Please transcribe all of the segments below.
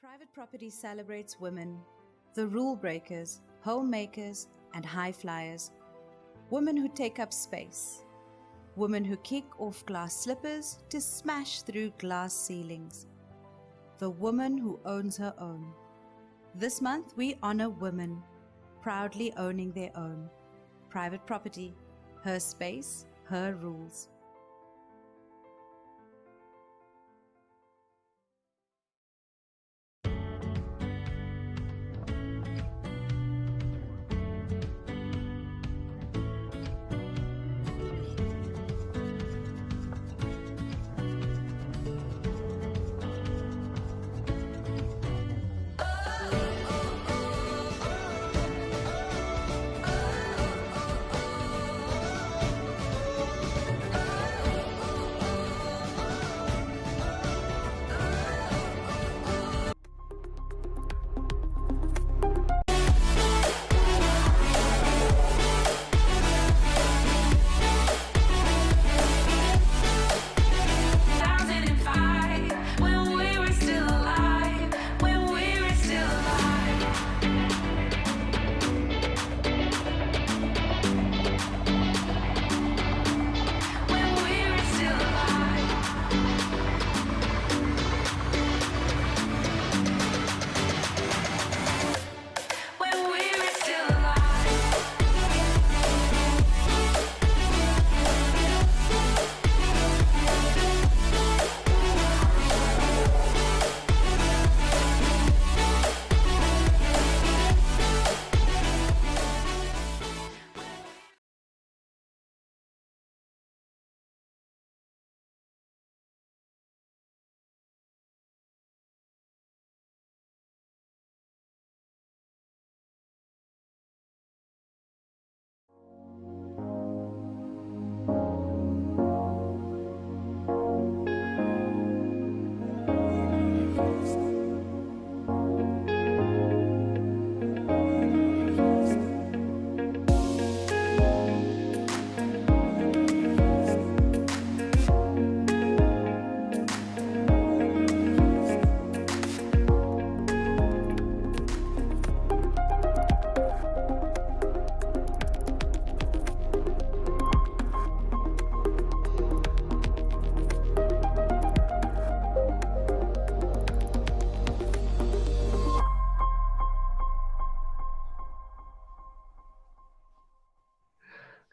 Private property celebrates women, the rule breakers, homemakers, and high flyers. Women who take up space. Women who kick off glass slippers to smash through glass ceilings. The woman who owns her own. This month we honor women, proudly owning their own. Private property, her space, her rules.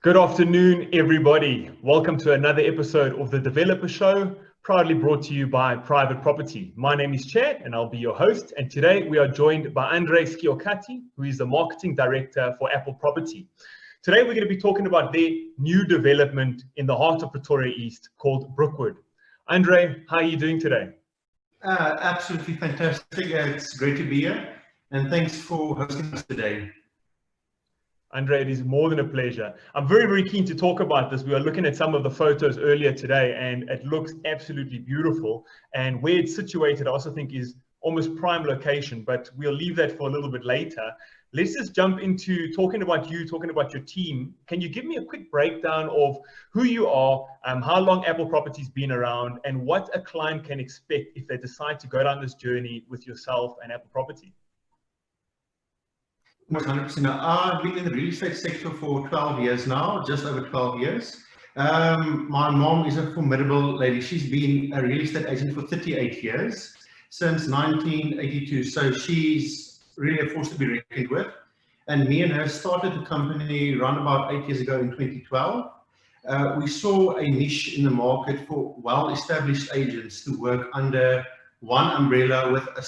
Good afternoon, everybody. Welcome to another episode of the Developer Show, proudly brought to you by Private Property. My name is Chad, and I'll be your host. And today we are joined by Sciocatti, who is the Marketing Director for Apple Property. Today we're going to be talking about their new development in the heart of Pretoria East called Brookwood. Andre, how are you doing today? Absolutely fantastic. It's great to be here. And thanks for hosting us today. Andre, it is more than a pleasure. I'm very, very keen to talk about this. We were looking at some of the photos earlier today, and it looks absolutely beautiful. And where it's situated, I also think is almost prime location, but we'll leave that for a little bit later. Let's just jump into talking about you, talking about your team. Can you give me a quick breakdown of who you are, how long Apple Property's been around, and what a client can expect if they decide to go down this journey with yourself and Apple Property? 100%. I've been in the real estate sector for 12 years now, just over 12 years. My mom is a formidable lady. She's been a real estate agent for 38 years, since 1982. So she's really a force to be reckoned with. And me and her started the company around about 8 years ago in 2012. We saw a niche in the market for well-established agents to work under one umbrella with a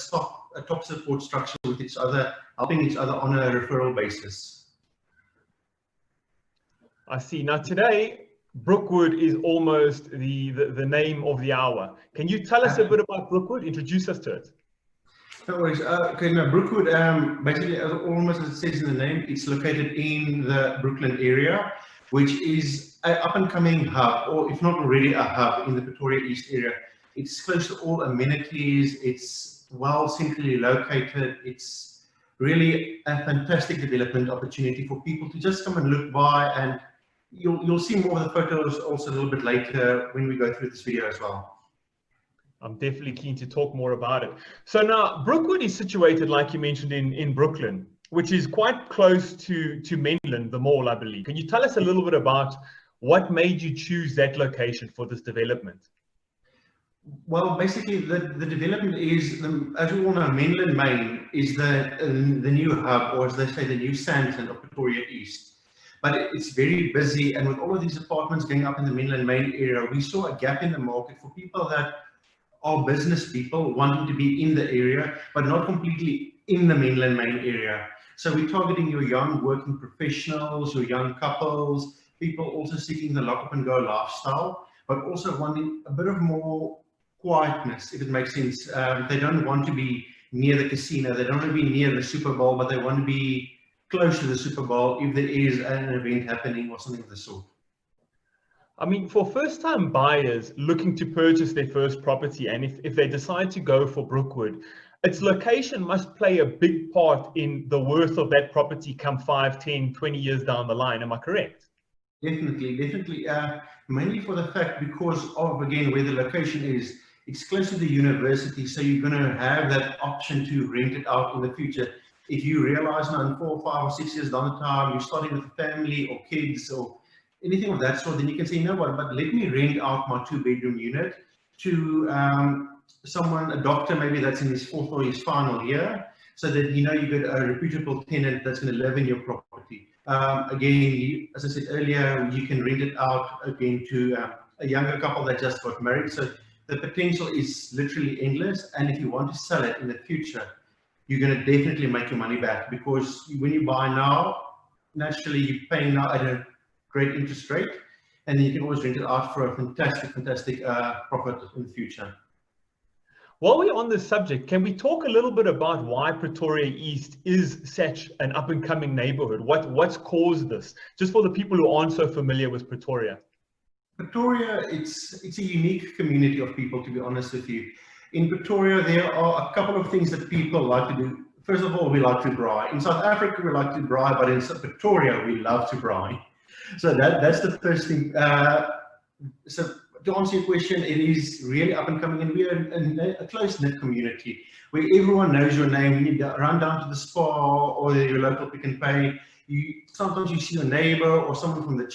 top support structure with each other, helping each other on a referral basis. I see. Now today, Brookwood is almost the name of the hour. Can you tell us a bit about Brookwood? Introduce us to it. No worries. Okay, now Brookwood, basically, almost as it says in the name, it's located in the Brooklyn area, which is an up-and-coming hub, or if not already a hub in the Pretoria East area. It's close to all amenities. It's well centrally located. It's really a fantastic development opportunity for people to just come and look by, and you'll see more of the photos also a little bit later when we go through this video as well. I'm definitely keen to talk more about it. So now Brookwood is situated, like you mentioned, in Brooklyn, which is quite close to Menlyn, the mall, I believe. Can you tell us a little bit about what made you choose that location for this development? Well, basically, the development is, as you all know, Menlyn Main is the new hub, or as they say, the new Sandton of Pretoria East. But it's very busy, and with all of these apartments going up in the Menlyn Main area, we saw a gap in the market for people that are business people wanting to be in the area, but not completely in the Menlyn Main area. So we're targeting your young working professionals, your young couples, people also seeking the lock-up and go lifestyle, but also wanting a bit of more quietness, if it makes sense. They don't want to be near the casino, they don't want to be near the Super Bowl, but they want to be close to the Super Bowl if there is an event happening or something of the sort. I mean, for first-time buyers looking to purchase their first property, and if they decide to go for Brookwood, its location must play a big part in the worth of that property come 5, 10, 20 years down the line. Am I correct? Definitely, definitely. Mainly for the fact because of, again, where the location is. It's close to the university, so you're going to have that option to rent it out in the future. If you realize now in 4, 5, or 6 years down the time, you're starting with a family or kids or anything of that sort, then you can say, you know what, but let me rent out my 2-bedroom unit to someone, a doctor maybe that's in his 4th or his final year, so that you know you get a reputable tenant that's going to live in your property. Again, as I said earlier, you can rent it out again to a younger couple that just got married. So the potential is literally endless. And if you want to sell it in the future, you're going to definitely make your money back, because when you buy now, naturally you're paying now at a great interest rate, and then you can always rent it out for a fantastic profit in the future. While we're on this subject, can we talk a little bit about why Pretoria East is such an up-and-coming neighborhood? What's caused this? Just for the people who aren't so familiar with Pretoria. Pretoria, it's a unique community of people, to be honest with you. In Pretoria, there are a couple of things that people like to do. First of all, we like to braai. In South Africa, we like to braai, but in Pretoria, we love to braai. So that's the first thing. So to answer your question, it is really up and coming, and we are a close-knit community where everyone knows your name. When you run down to the spa or your local Pick n Pay, sometimes you see your neighbor or someone from the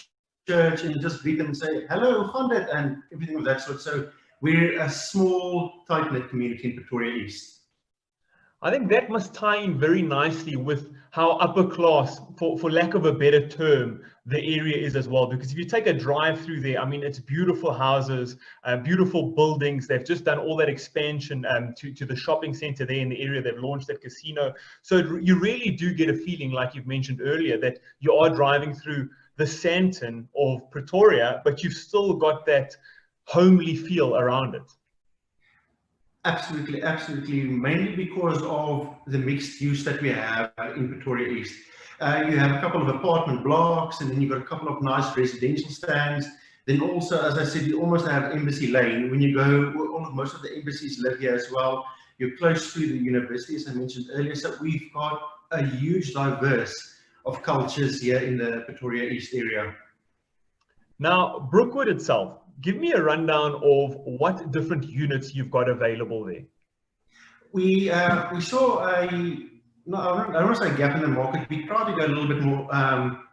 church, and you just greet them and say, hello, Gondet, and everything of that sort. So we're a small, tight-knit community in Pretoria East. I think that must tie in very nicely with how upper class, for lack of a better term, the area is as well. Because if you take a drive through there, I mean, it's beautiful houses, beautiful buildings. They've just done all that expansion to the shopping center there in the area. They've launched that casino. So you really do get a feeling, like you've mentioned earlier, that you are driving through the Sandton of Pretoria, but you've still got that homely feel around it. Absolutely, absolutely. Mainly because of the mixed use that we have in Pretoria East. You have a couple of apartment blocks, and then you've got a couple of nice residential stands. Then also, as I said, you almost have Embassy Lane. When you go, most of the embassies live here as well. You're close to the university, as I mentioned earlier. So we've got a huge diverse of cultures here in the Pretoria East area. Now, Brookwood itself, give me a rundown of what different units you've got available there. We saw I don't want to say gap in the market. We tried to go a little bit more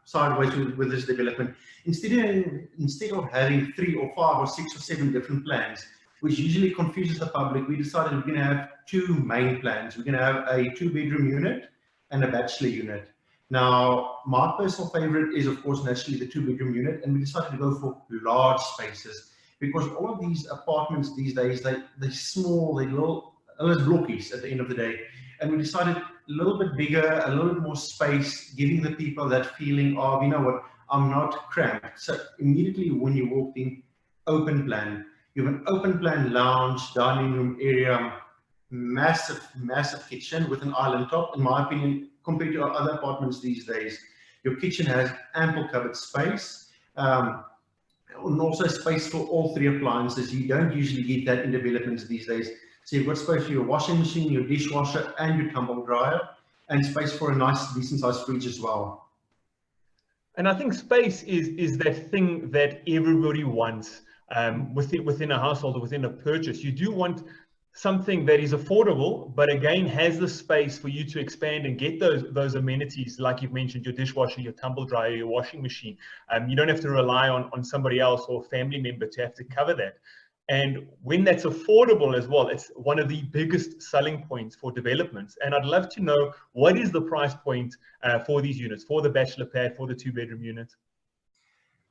sideways with this development. Instead of having 3 or 5 or 6 or 7 different plans, which usually confuses the public, we decided we're going to have 2 main plans. We're going to have a 2-bedroom unit and a bachelor unit. Now, my personal favorite is, of course, naturally the 2-bedroom unit, and we decided to go for large spaces because all of these apartments these days, they're small, they're little blockies at the end of the day. And we decided a little bit bigger, a little bit more space, giving the people that feeling of, you know what, I'm not cramped. So immediately when you walked in, open plan. You have an open plan lounge, dining room area, massive kitchen with an island top, in my opinion, compared to other apartments these days. Your kitchen has ample cupboard space, and also space for all 3 appliances. You don't usually get that in developments these days. So you've got space for your washing machine, your dishwasher, and your tumble dryer, and space for a nice, decent-sized fridge as well. And I think space is that thing that everybody wants within a household or within a purchase. You do want something that is affordable, but again has the space for you to expand and get those amenities, like you've mentioned, your dishwasher, your tumble dryer, your washing machine. You don't have to rely on somebody else or a family member to have to cover that. And when that's affordable as well, it's one of the biggest selling points for developments. And I'd love to know, what is the price point for these units, for the bachelor pad, for the 2-bedroom unit?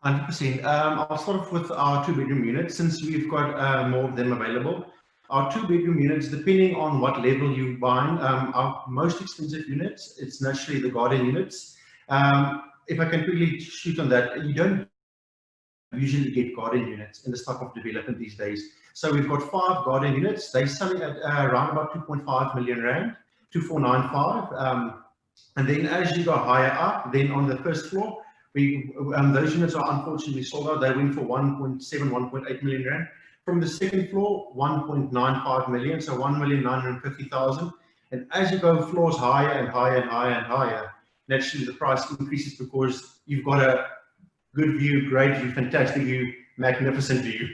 100%. I'll start off with our 2-bedroom units, since we've got more of them available. Our 2-bedroom units, depending on what level you're buying, our most expensive units, it's naturally the garden units. If I can quickly shoot on that, you don't usually get garden units in this type of development these days. So we've got 5 garden units. They're selling at around about 2.5 million rand, 2,495. And then as you go higher up, then on the first floor, those units are unfortunately sold out. They went for 1.7, 1.8 million rand. From the second floor, 1.95 million, so 1,950,000. And as you go floors higher and higher and higher and higher, naturally the price increases, because you've got a good view, great view, fantastic view, magnificent view.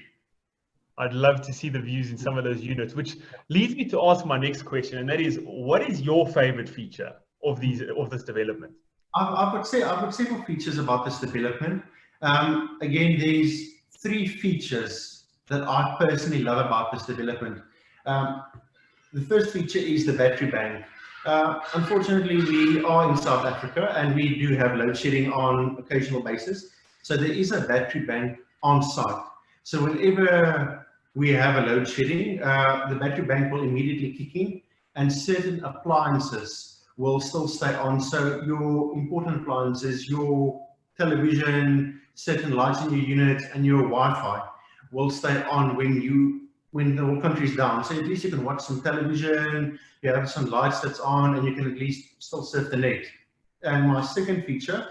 I'd love to see the views in some of those units, which leads me to ask my next question, and that is, what is your favorite feature of this development? I would say several features about this development. Again, there's 3 features that I personally love about this development. The first feature is the battery bank. Unfortunately, we are in South Africa and we do have load shedding on occasional basis. So there is a battery bank on site. So whenever we have a load shedding, the battery bank will immediately kick in, and certain appliances will still stay on. So your important appliances, your television, certain lights in your unit, and your Wi-Fi will stay on when the whole country is down. So at least you can watch some television, you have some lights that's on, and you can at least still surf the net. And my second feature,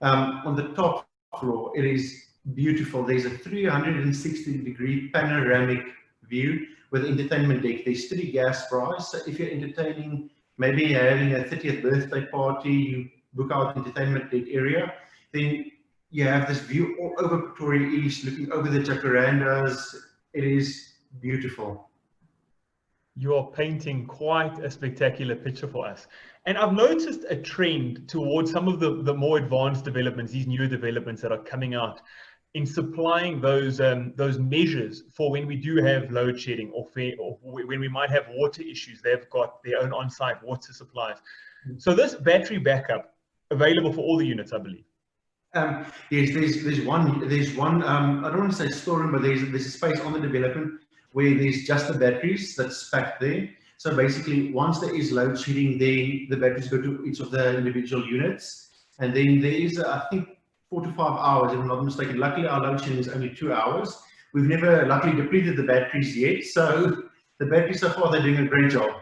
on the top floor, it is beautiful. There's a 360-degree panoramic view with entertainment deck. There's 3 gas bars. So if you're entertaining, maybe you're having a 30th birthday party, you book out entertainment deck area, then you have this view all over Pretoria East, looking over the jacarandas. It is beautiful. You are painting quite a spectacular picture for us. And I've noticed a trend towards some of the more advanced developments, these newer developments that are coming out, in supplying those measures for when we do have load shedding, or when we might have water issues. They've got their own on-site water supplies. So this battery backup, available for all the units, I believe. Yes, there's one. I don't want to say storeroom, but there's a space on the development where there's just the batteries that's packed there. So basically, once there is load shedding, then the batteries go to each of the individual units, and then there is, I think, 4 to 5 hours, if I'm not mistaken. Luckily, our load shedding is only 2 hours. We've never luckily depleted the batteries yet, so the batteries so far, they're doing a great job.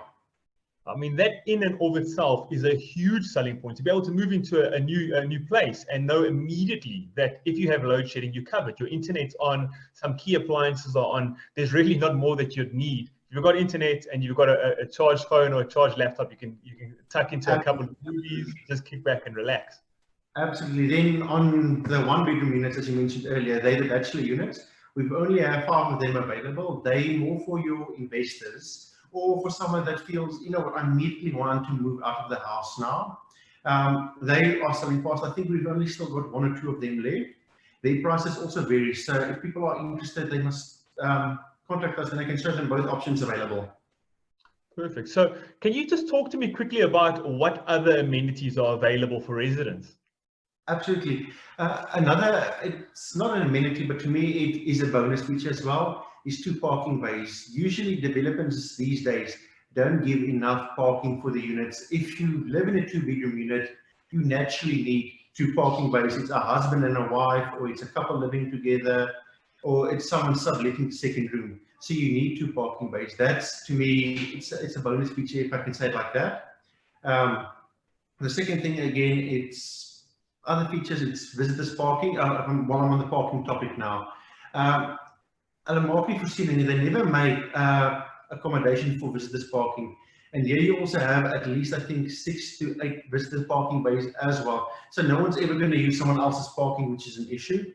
I mean, that in and of itself is a huge selling point, to be able to move into a new place and know immediately that if you have load shedding, you're covered. Your internet's on, some key appliances are on. There's really not more that you'd need. If you've got internet and you've got a charged phone or a charged laptop, you can tuck into a couple of movies, just kick back and relax. Absolutely. Then on the 1-bedroom units, as you mentioned earlier, they're the bachelor units. We've only have 5 of them available. They're more for your investors, or for someone that feels, you know what, I immediately want to move out of the house now. They are selling fast. I think we've only still got 1 or 2 of them left. Their prices also vary. So if people are interested, they must contact us, and I can show them both options available. Perfect. So can you just talk to me quickly about what other amenities are available for residents? Absolutely. It's not an amenity, but to me, it is a bonus feature as well, is 2 parking bays. Usually developers these days don't give enough parking for the units. If you live in a 2-bedroom unit, you naturally need 2 parking bays. It's a husband and a wife, or it's a couple living together, or it's someone subletting the second room. So you need 2 parking bays. That's, to me, it's a bonus feature, if I can say it like that. The second thing, again, it's other features. It's visitors parking. While I'm on the parking topic now, Alamaki voorsiening, they never make accommodation for visitors parking. And here you also have at least, I think, 6 to 8 visitors parking bays as well. So no one's ever going to use someone else's parking, which is an issue.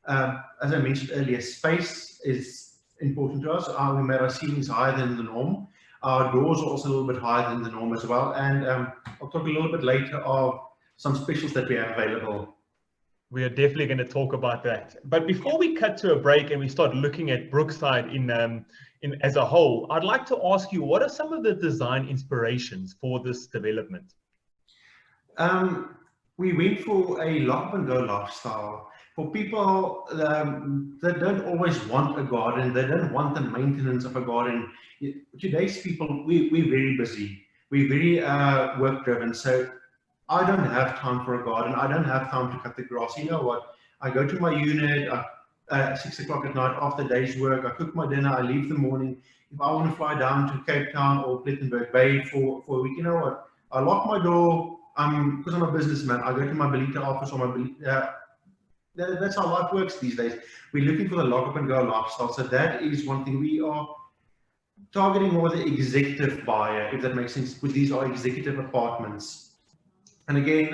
As I mentioned earlier, space is important to us. We made our ceilings higher than the norm. Our doors are also a little bit higher than the norm as well. And I'll talk a little bit later of some specials that we have available. We are definitely going to talk about that. But before we cut to a break and we start looking at Brookside in as a whole, I'd like to ask you, what are some of the design inspirations for this development? We went for a lock and go lifestyle. For people that don't always want a garden, they don't want the maintenance of a garden. Today's people, we're very busy. We're very work driven. So I don't have time for a garden. I don't have time to cut the grass. You know what? I go to my unit at 6 o'clock at night after day's work. I cook my dinner. I leave the morning. If I want to fly down to Cape Town or Plettenberg Bay for a week, you know what? I lock my door. Because I'm a businessman, I go to my Belita office or my that's how life works these days. We're looking for the lock up and go lifestyle. So that is one thing. We are targeting more the executive buyer, if that makes sense, because these are executive apartments. And again,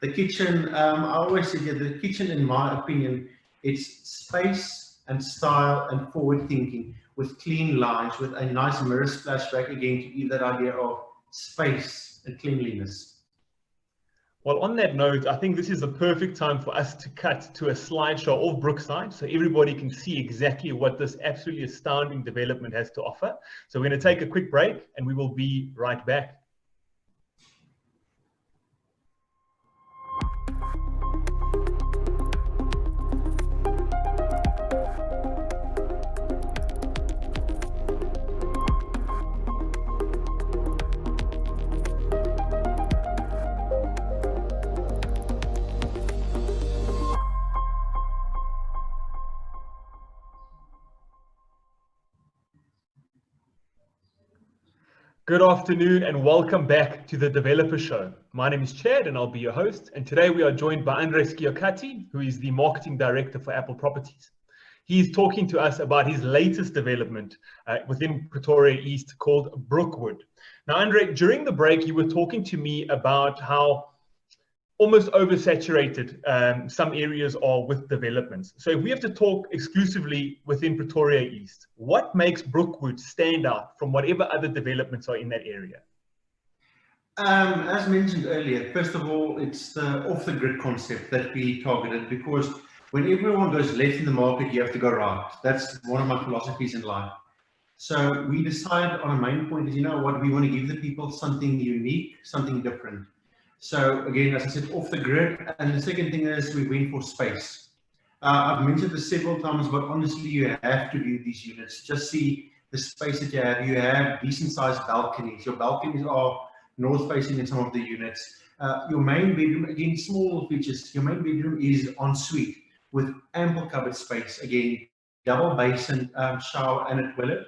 the kitchen, I always say the kitchen, in my opinion, it's space and style and forward thinking with clean lines, with a nice mirror splashback, again, to give that idea of space and cleanliness. Well, on that note, I think this is the perfect time for us to cut to a slideshow of Brookside so everybody can see exactly what this absolutely astounding development has to offer. So we're going to take a quick break and we will be right back. Good afternoon and welcome back to the Developer Show. My name is Chad and I'll be your host. And today we are joined by Sciocatti, who is the Marketing Director for Apple Properties. He's talking to us about his latest development within Pretoria East called Brookwood. Now, Andre, during the break, you were talking to me about how almost oversaturated some areas are with developments. So if we have to talk exclusively within Pretoria East, what makes Brookwood stand out from whatever other developments are in that area? As mentioned earlier, first of all, it's the off-the-grid concept that we targeted, because when everyone goes left in the market, you have to go right. That's one of my philosophies in life. So we decided on a main point is, you know what, we want to give the people something unique, something different. So again, as I said, off the grid. And the second thing is we went for space. I've mentioned this several times, but honestly, you have to view these units. Just see the space that you have. You have decent sized balconies. Your balconies are north facing in some of the units. Your main bedroom, again, small features. Your main bedroom is en suite with ample cupboard space. Again, double basin, shower and a toilet.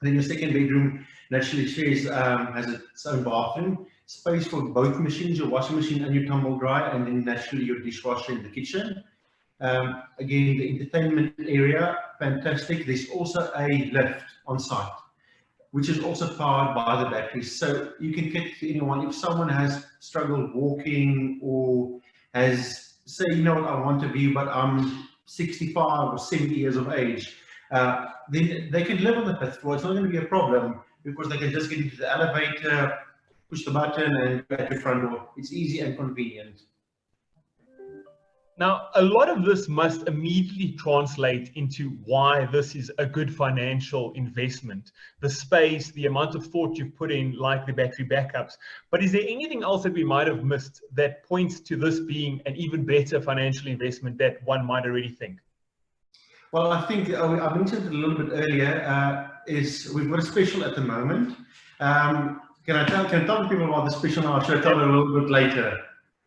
Then your second bedroom naturally shares, has its own bathroom. Space for both machines, your washing machine and your tumble dryer, and then naturally your dishwasher in the kitchen. Again, the entertainment area, fantastic. There's also a lift on site, which is also powered by the batteries. So you can get to anyone. If someone has struggled walking or has, say, you know what, I want to view, but I'm 65 or 70 years of age, then they can live on the 5th floor. It's not going to be a problem because they can just get into the elevator, push the button and go at your front door. It's easy and convenient. Now, a lot of this must immediately translate into why this is a good financial investment. The space, the amount of thought you've put in, like the battery backups. But is there anything else that we might have missed that points to this being an even better financial investment that one might already think? Well, I think I mentioned it a little bit earlier, is we've got a special at the moment. Can I tell people about the special now, or should I tell them a little bit later?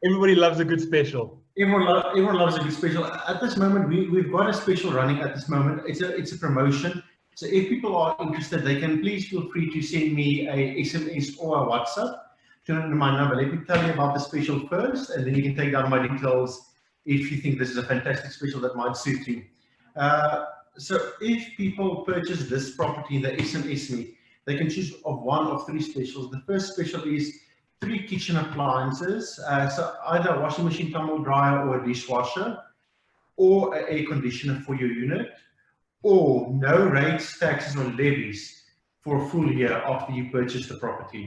Everybody loves a good special. Everyone loves a good special. At this moment, we've got a special running at this moment. It's a promotion. So if people are interested, they can please feel free to send me a SMS or a WhatsApp to my number. Let me tell you about the special first, and then you can take down my details if you think this is a fantastic special that might suit you. So if people purchase this property, they SMS me, they can choose of one of 3 specials. The first special is 3 kitchen appliances, so either a washing machine, tumble dryer, or a dishwasher, or an air conditioner for your unit, or no rates, taxes, or levies for a full year after you purchase the property.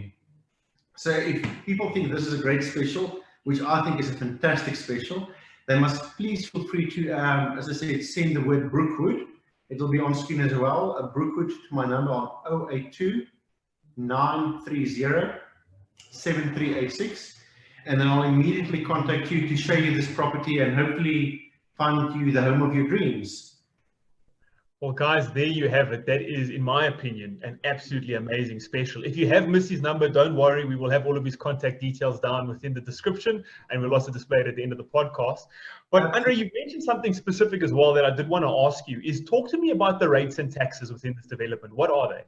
So if people think this is a great special, which I think is a fantastic special, they must please feel free to, as I said, send the word Brookwood. It will be on screen as well. A Brookwood to my number on 082 930 7386, and then I'll immediately contact you to show you this property and hopefully find you the home of your dreams. Well, guys, there you have it. That is, in my opinion, an absolutely amazing special. If you have missed his number, don't worry. We will have all of his contact details down within the description, and we'll also display it at the end of the podcast. But Andre, you mentioned something specific as well that I did want to ask you, is talk to me about the rates and taxes within this development. What are they?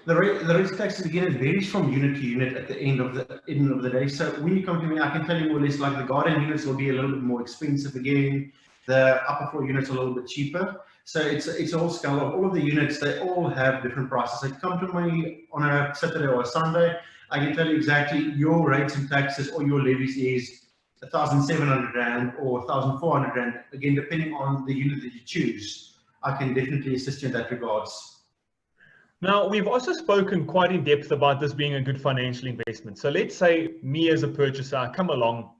The rates and taxes, again, it varies from unit to unit at the end of the day. So when you come to me, I can tell you more or less, like the garden units will be a little bit more expensive again. The upper floor units are a little bit cheaper. So it's all scale of all of the units. They all have different prices. So come to me on a Saturday or a Sunday, I can tell you exactly your rates and taxes or your levies is 1,700 Rand or 1,400 Rand. Again, depending on the unit that you choose, I can definitely assist you in that regards. Now, we've also spoken quite in depth about this being a good financial investment. So let's say me as a purchaser, I come along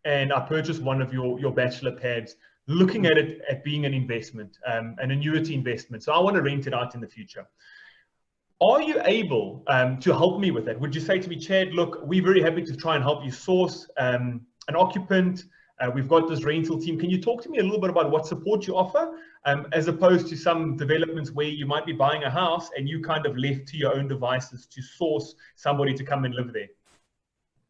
and I purchase one of your bachelor pads, looking at it at being an investment, an annuity investment. So I want to rent it out in the future. Are you able to help me with that? Would you say to me, Chad, look, we're very happy to try and help you source an occupant. We've got this rental team. Can you talk to me a little bit about what support you offer, as opposed to some developments where you might be buying a house and you kind of left to your own devices to source somebody to come and live there?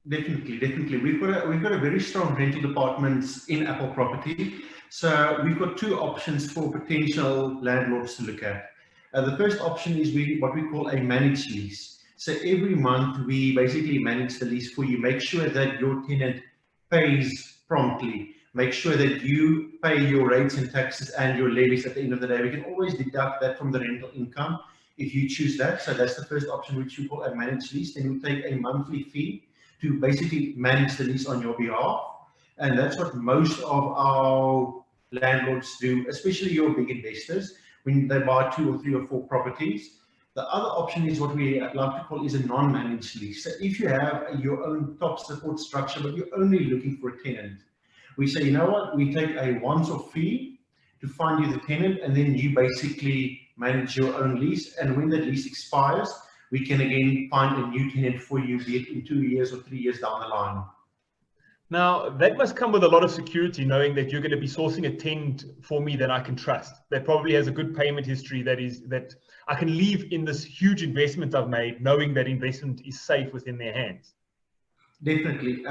Definitely. We've got a very strong rental departments in Apple Property. So we've got two options for potential landlords to look at. The first option is what we call a managed lease. So every month we basically manage the lease for you, make sure that your tenant pays promptly, make sure that you pay your rates and taxes and your levies at the end of the day. We can always deduct that from the rental income if you choose that. So that's the first option, which we call a managed lease. Then you take a monthly fee to basically manage the lease on your behalf. And that's what most of our landlords do, especially your big investors, when they buy 2 or 3 or 4 properties. The other option is what we like to call is a non-managed lease. So if you have your own top support structure, but you're only looking for a tenant, we say, you know what, we take a once-off fee to find you the tenant, and then you basically manage your own lease. And when that lease expires, we can again find a new tenant for you, be it in 2 years or 3 years down the line. Now, that must come with a lot of security, knowing that you're going to be sourcing a tenant for me that I can trust, that probably has a good payment history, that I can leave in this huge investment I've made, knowing that investment is safe within their hands. Definitely.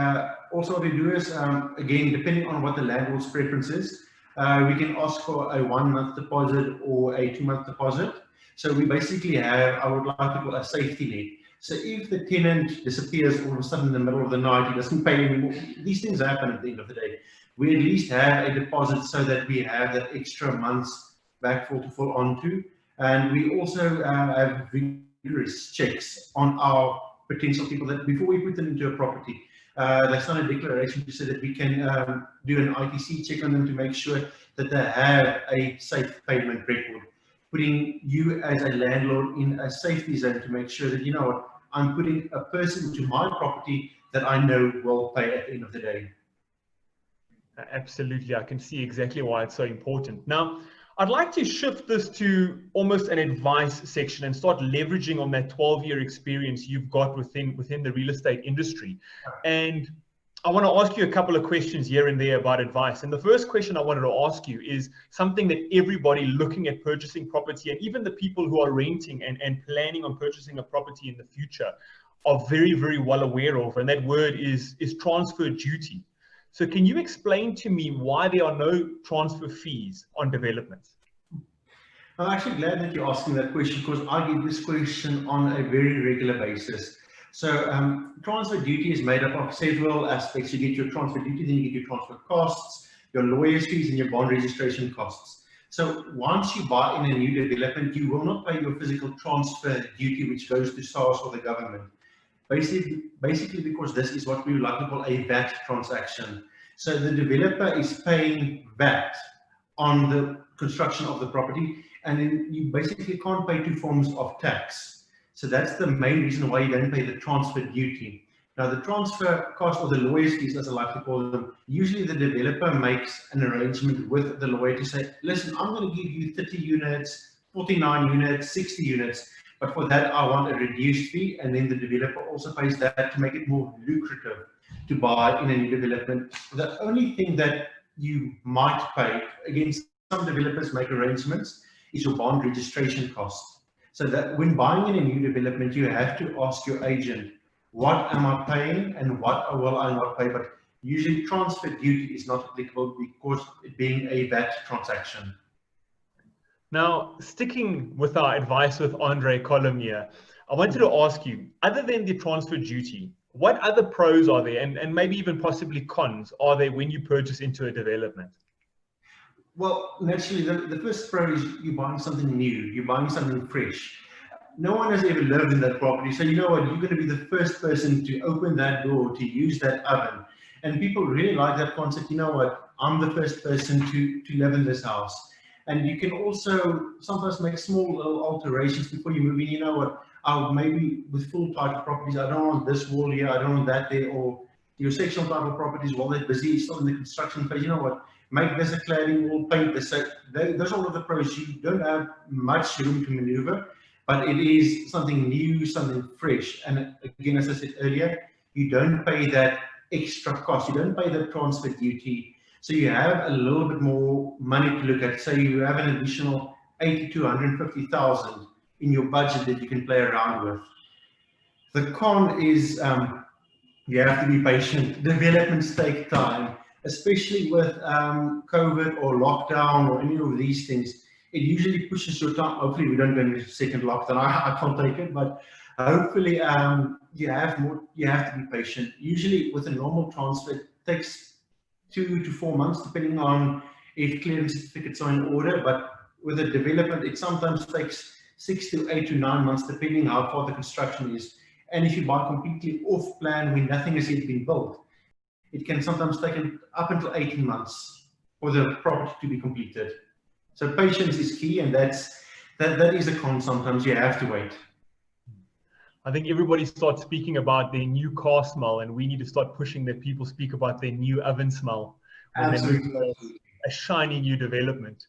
Also, what we do is, again, depending on what the landlord's preference is, we can ask for a 1-month deposit or a 2-month deposit. So we basically have, I would like to call a safety net. So if the tenant disappears all of a sudden in the middle of the night, he doesn't pay anymore, these things happen at the end of the day. We at least have a deposit so that we have that extra month's backfill to fall onto. And we also have rigorous checks on our potential people that before we put them into a property, they sign a declaration to say that we can do an ITC check on them to make sure that they have a safe payment record, putting you as a landlord in a safety zone to make sure that, you know what, I'm putting a person to my property that I know will pay at the end of the day. Absolutely. I can see exactly why it's so important. Now, I'd like to shift this to almost an advice section and start leveraging on that 12-year experience you've got within the real estate industry. And I want to ask you a couple of questions here and there about advice. And the first question I wanted to ask you is something that everybody looking at purchasing property, and even the people who are renting and planning on purchasing a property in the future, are very, very well aware of. And that word is transfer duty. So can you explain to me why there are no transfer fees on developments? I'm actually glad that you're asking that question, because I get this question on a very regular basis. So transfer duty is made up of several aspects. You get your transfer duty, then you get your transfer costs, your lawyer's fees, and your bond registration costs. So once you buy in a new development, you will not pay your physical transfer duty, which goes to SARS or the government. Basically because this is what we would like to call a VAT transaction. So the developer is paying VAT on the construction of the property, and then you basically can't pay 2 forms of tax. So that's the main reason why you don't pay the transfer duty. Now, the transfer cost, or the lawyer's fees, as I like to call them, usually the developer makes an arrangement with the lawyer to say, listen, I'm going to give you 30 units, 49 units, 60 units, but for that I want a reduced fee, and then the developer also pays that to make it more lucrative to buy in a new development. The only thing that you might pay, again, some developers make arrangements, is your bond registration cost. So that when buying in a new development, you have to ask your agent, what am I paying and what will I not pay? But usually transfer duty is not applicable because it being a VAT transaction. Now, sticking with our advice with Andre column here, I wanted to ask you, other than the transfer duty, what other pros are there, and maybe even possibly cons, are there when you purchase into a development? Well, naturally, the first pro is you're buying something new, you're buying something fresh. No one has ever lived in that property, so you know what, you're going to be the first person to open that door, to use that oven. And people really like that concept, you know what, I'm the first person to live in this house. And you can also sometimes make small little alterations before you move in. You know what, I'll maybe with full title properties, I don't want this wall here, I don't want that there, or your sectional title properties, while they're busy, still in the construction phase, you know what, make this a cladding wall, paint this. So those are all of the pros. You don't have much room to maneuver, but it is something new, something fresh. And again, as I said earlier, you don't pay that extra cost. You don't pay the transfer duty. So you have a little bit more money to look at. So you have an additional 80 to 150,000 in your budget that you can play around with. The con is you have to be patient. Developments take time, especially with COVID or lockdown or any of these things. It usually pushes your time. Hopefully we don't go into a second lockdown. I can't take it, but hopefully you have to be patient. Usually with a normal transfer, it takes 2 to 4 months, depending on if clearance certificates are in order. But with a development, it sometimes takes 6 to 8 to 9 months, depending how far the construction is. And if you buy completely off plan when nothing has yet been built, it can sometimes take up until 18 months for the property to be completed. So patience is key, and that is a con. Sometimes you have to wait. I think everybody starts speaking about their new car smell, and we need to start pushing that people speak about their new oven smell when they move to a shiny new development.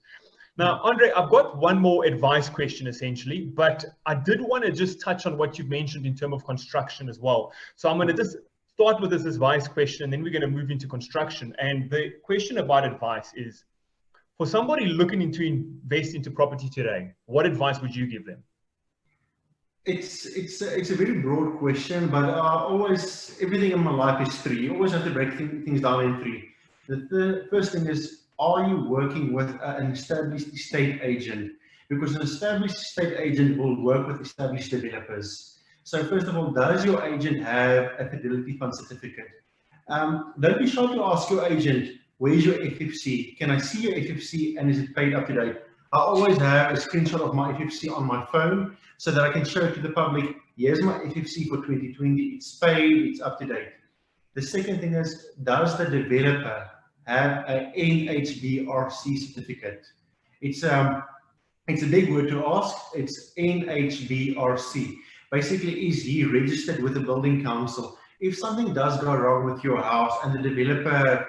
Now, Andre, I've got one more advice question essentially, but I did want to just touch on what you've mentioned in terms of construction as well. So I'm going to just start with this advice question, and then we're going to move into construction. And the question about advice is, for somebody looking to invest into property today, what advice would you give them? It's a very broad question, but always everything in my life is 3. You always have to break things down in 3. The first thing is, are you working with an established estate agent? Because an established estate agent will work with established developers. So first of all, does your agent have a fidelity fund certificate? Don't be shy to ask your agent, where's your FFC? Can I see your FFC, and is it paid up to date? I always have a screenshot of my FFC on my phone so that I can show it to the public. Here's my FFC for 2020. It's paid, it's up to date. The second thing is, does the developer have an NHBRC certificate? It's a big word to ask. It's NHBRC. Basically, is he registered with the building council? If something does go wrong with your house and the developer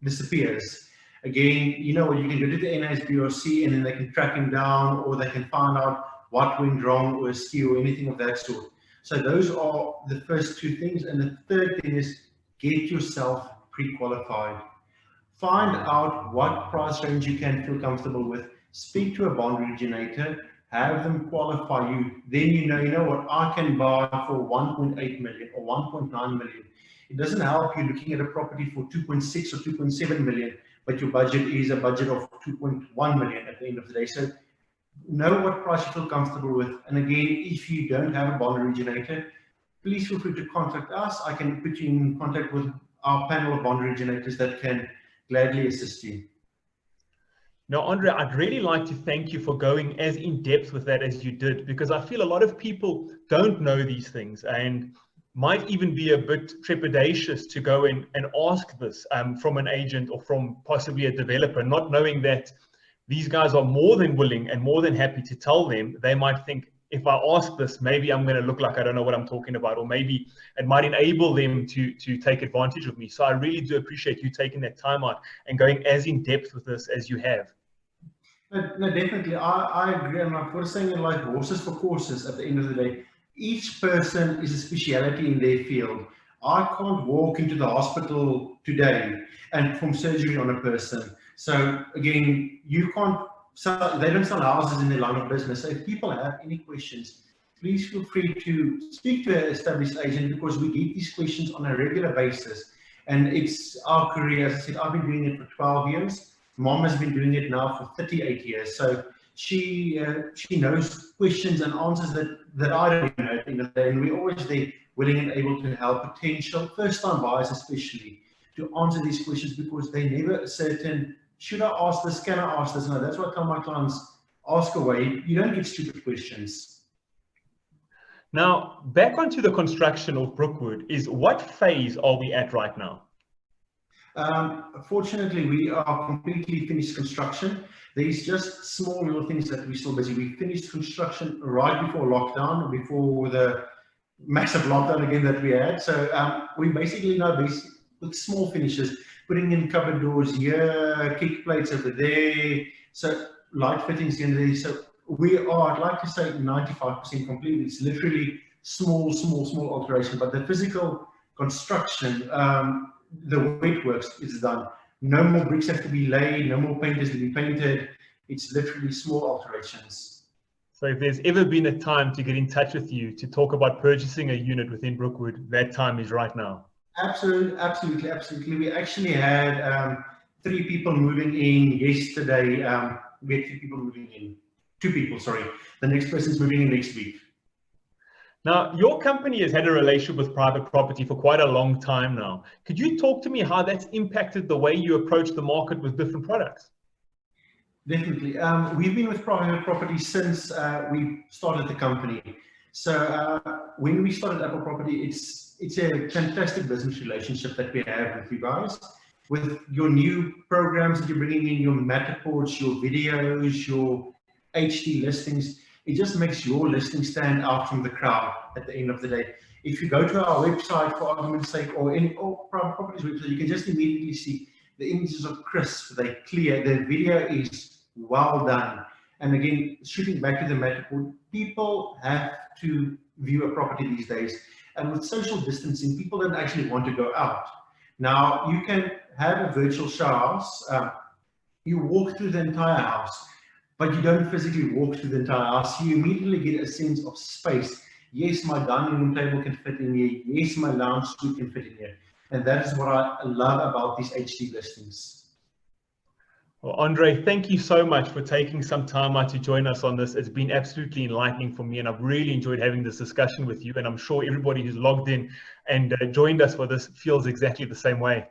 disappears, again, you know what, you can go to the NHBRC and then they can track him down, or they can find out what went wrong or askew or anything of that sort. So those are the first 2 things. And the third thing is, get yourself pre-qualified. Find out what price range you can feel comfortable with. Speak to a bond originator, have them qualify you. Then you know what, I can buy for 1.8 million or 1.9 million. It doesn't help you looking at a property for 2.6 or 2.7 million, but your budget is a budget of 2.1 million at the end of the day. So know what price you feel comfortable with. And again, if you don't have a bond originator, please feel free to contact us. I can put you in contact with our panel of bond originators that can gladly assist you. Now, Andre, I'd really like to thank you for going as in depth with that as you did, because I feel a lot of people don't know these things. And might even be a bit trepidatious to go in and ask this from an agent or from possibly a developer, not knowing that these guys are more than willing and more than happy to tell them. They might think, if I ask this, maybe I'm going to look like I don't know what I'm talking about, or maybe it might enable them to take advantage of me. So I really do appreciate you taking that time out and going as in depth with this as you have. No, definitely. I agree. And like we're saying, like horses for courses at the end of the day, each person is a speciality in their field. I can't walk into the hospital today and perform surgery on a person. So again, you can't sell, they don't sell houses in their line of business. So if people have any questions, please feel free to speak to an established agent, because we get these questions on a regular basis. And it's our career. As I said, I've been doing it for 12 years. Mom has been doing it now for 38 years. So she knows questions and answers that I don't know at the end of the day. And we're always there, willing and able to help potential first-time buyers, especially, to answer these questions, because they never certain, should I ask this, can I ask this? No, that's what I tell my clients, ask away. You don't get stupid questions. Now, back onto the construction of Brookwood, is what phase are we at right now? Fortunately, we are completely finished construction. There's just small little things that we're still busy. We finished construction right before lockdown, before the massive lockdown again that we had. So we basically now with small finishes, putting in cupboard doors here, kick plates over there, so light fittings in there. So we are, I'd like to say, 95% complete. It's literally small alteration, but the physical construction, the wet works is done. No more bricks have to be laid, no more paint has to be painted. It's literally small alterations. So if there's ever been a time to get in touch with you to talk about purchasing a unit within Brookwood, that time is right now. Absolutely. We actually had 3 people moving in yesterday. We had 3 people moving in. 2 people, sorry. The next person's moving in next week. Now, your company has had a relationship with private property for quite a long time now. Could you talk to me how that's impacted the way you approach the market with different products? Definitely. We've been with private property since we started the company. So when we started Apple Property, it's a fantastic business relationship that we have with you guys. With your new programs that you're bringing in, your Matterports, your videos, your HD listings, it just makes your listing stand out from the crowd at the end of the day. If you go to our website, for argument's sake, or any private properties website, you can just immediately see the images are crisp, they're clear, the video is well done. And again, shooting back to the Matterport, people have to view a property these days. And with social distancing, people don't actually want to go out. Now, you can have a virtual show house. You walk through the entire house, but you don't physically walk through the entire house. You immediately get a sense of space. Yes, my dining room table can fit in here. Yes, my lounge suite can fit in here. And that is what I love about these HD listings. Well, Andre, thank you so much for taking some time out to join us on this. It's been absolutely enlightening for me, and I've really enjoyed having this discussion with you. And I'm sure everybody who's logged in and joined us for this feels exactly the same way.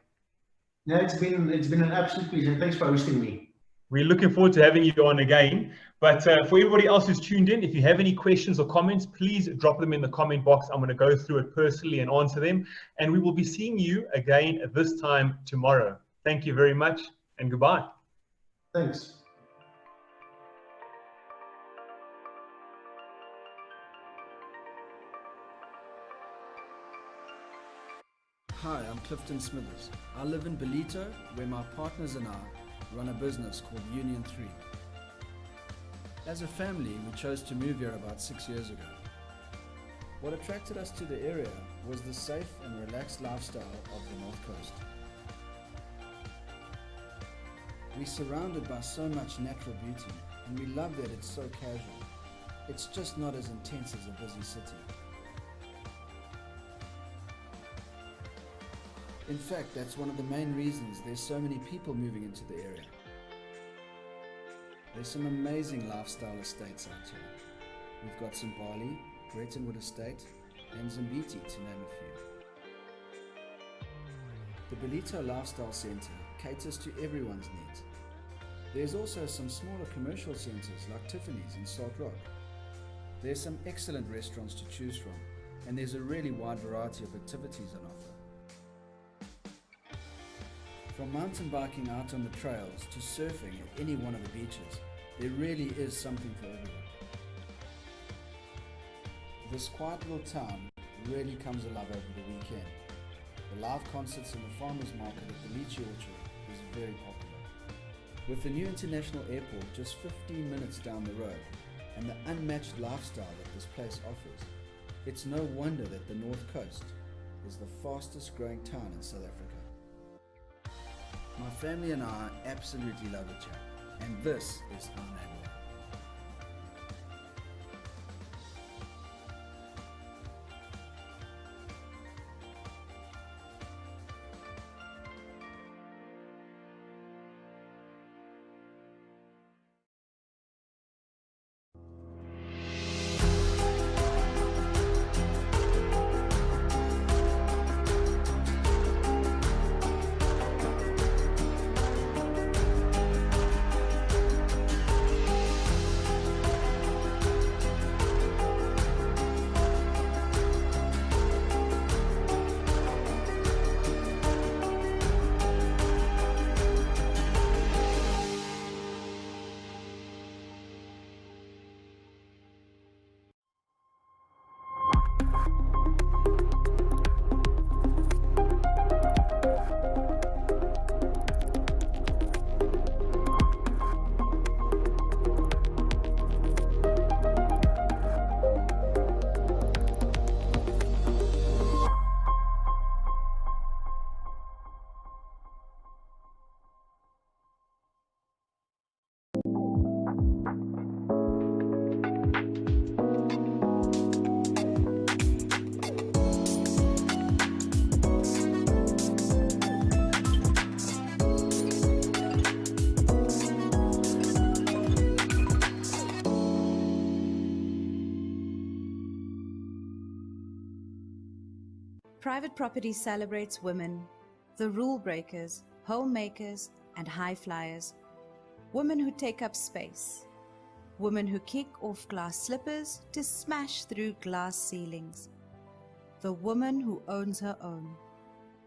Yeah, it's been an absolute pleasure. And thanks for hosting me. We're looking forward to having you on again. But for everybody else who's tuned in, if you have any questions or comments, please drop them in the comment box. I'm going to go through it personally and answer them. And we will be seeing you again at this time tomorrow. Thank you very much and goodbye. Thanks. Hi, I'm Clifton Smithers. I live in Belito, where my partners and I run a business called Union 3. As a family, we chose to move here about 6 years ago. What attracted us to the area was the safe and relaxed lifestyle of the North Coast. We're surrounded by so much natural beauty, and we love that it's so casual. It's just not as intense as a busy city. In fact, that's one of the main reasons there's so many people moving into the area. There's some amazing lifestyle estates out here. We've got Zimbali, Bretonwood Estate, and Zimbiti, to name a few. The Belito Lifestyle Centre caters to everyone's needs. There's also some smaller commercial centres like Tiffany's in Salt Rock. There's some excellent restaurants to choose from, and there's a really wide variety of activities on offer. From mountain biking out on the trails to surfing at any one of the beaches, there really is something for everyone. This quiet little town really comes alive over the weekend. The live concerts and the farmers market at the Lychee Orchard is very popular. With the new international airport just 15 minutes down the road and the unmatched lifestyle that this place offers, it's no wonder that the North Coast is the fastest growing town in South Africa. My family and I absolutely love it here, and this is our neighborhood. Private property celebrates women, the rule breakers, homemakers, and high flyers. Women who take up space. Women who kick off glass slippers to smash through glass ceilings. The woman who owns her own.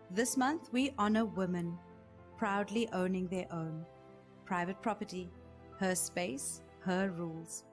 This month we honor women, proudly owning their own. Private property, her space, her rules.